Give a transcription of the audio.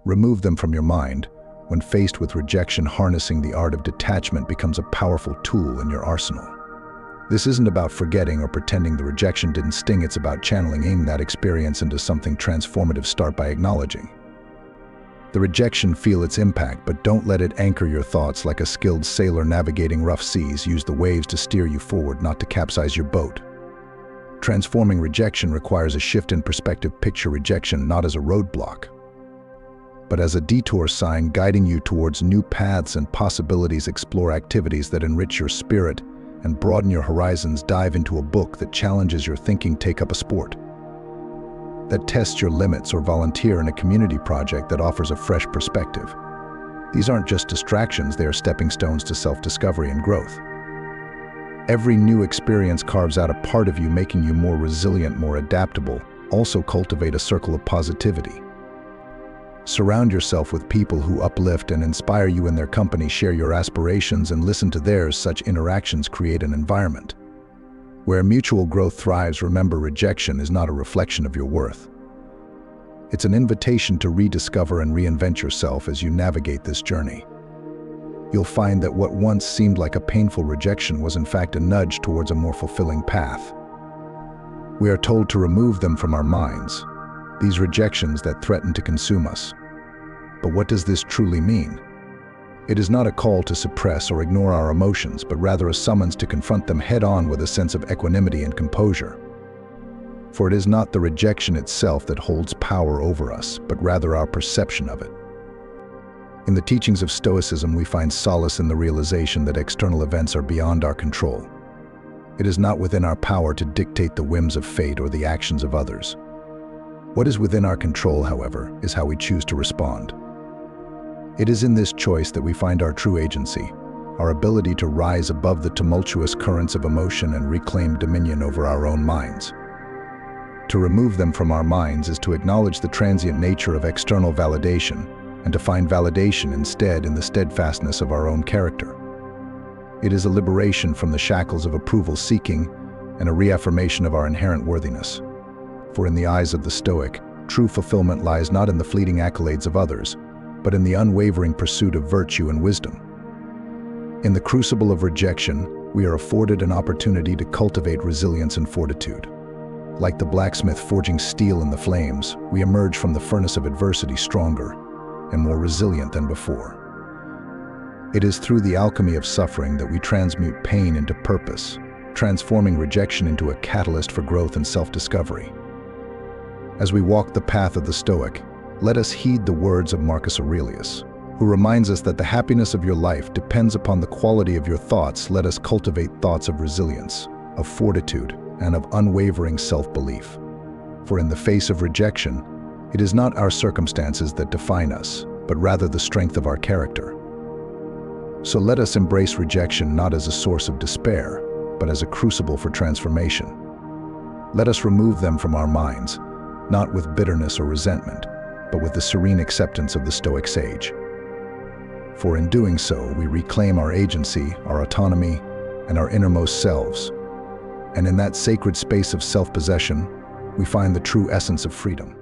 Remove them from your mind. When faced with rejection, harnessing the art of detachment becomes a powerful tool in your arsenal. This isn't about forgetting or pretending the rejection didn't sting. It's about channeling that experience into something transformative. Start by acknowledging the rejection, feel its impact, but don't let it anchor your thoughts. Like a skilled sailor navigating rough seas, use the waves to steer you forward, not to capsize your boat. Transforming rejection requires a shift in perspective. Picture rejection not as a roadblock, but as a detour sign guiding you towards new paths and possibilities. Explore activities that enrich your spirit and broaden your horizons. Dive into a book that challenges your thinking. Take up a sport that tests your limits, or volunteer in a community project that offers a fresh perspective. These aren't just distractions, they are stepping stones to self-discovery and growth. Every new experience carves out a part of you, making you more resilient, more adaptable. Also cultivate a circle of positivity. Surround yourself with people who uplift and inspire you. In their company, share your aspirations and listen to theirs. Such interactions create an environment where mutual growth thrives. Remember, rejection is not a reflection of your worth. It's an invitation to rediscover and reinvent yourself. As you navigate this journey, you'll find that what once seemed like a painful rejection was in fact a nudge towards a more fulfilling path. We are told to remove them from our minds, these rejections that threaten to consume us. But what does this truly mean? It is not a call to suppress or ignore our emotions, but rather a summons to confront them head-on with a sense of equanimity and composure. For it is not the rejection itself that holds power over us, but rather our perception of it. In the teachings of Stoicism, we find solace in the realization that external events are beyond our control. It is not within our power to dictate the whims of fate or the actions of others. What is within our control, however, is how we choose to respond. It is in this choice that we find our true agency, our ability to rise above the tumultuous currents of emotion and reclaim dominion over our own minds. To remove them from our minds is to acknowledge the transient nature of external validation and to find validation instead in the steadfastness of our own character. It is a liberation from the shackles of approval seeking and a reaffirmation of our inherent worthiness. For in the eyes of the Stoic, true fulfillment lies not in the fleeting accolades of others, but in the unwavering pursuit of virtue and wisdom. In the crucible of rejection, we are afforded an opportunity to cultivate resilience and fortitude. Like the blacksmith forging steel in the flames, we emerge from the furnace of adversity stronger and more resilient than before. It is through the alchemy of suffering that we transmute pain into purpose, transforming rejection into a catalyst for growth and self-discovery. As we walk the path of the Stoic, let us heed the words of Marcus Aurelius, who reminds us that the happiness of your life depends upon the quality of your thoughts. Let us cultivate thoughts of resilience, of fortitude, and of unwavering self-belief. For in the face of rejection, it is not our circumstances that define us, but rather the strength of our character. So let us embrace rejection not as a source of despair, but as a crucible for transformation. Let us remove them from our minds, not with bitterness or resentment, but with the serene acceptance of the Stoic sage. For in doing so, we reclaim our agency, our autonomy, and our innermost selves. And in that sacred space of self-possession, we find the true essence of freedom.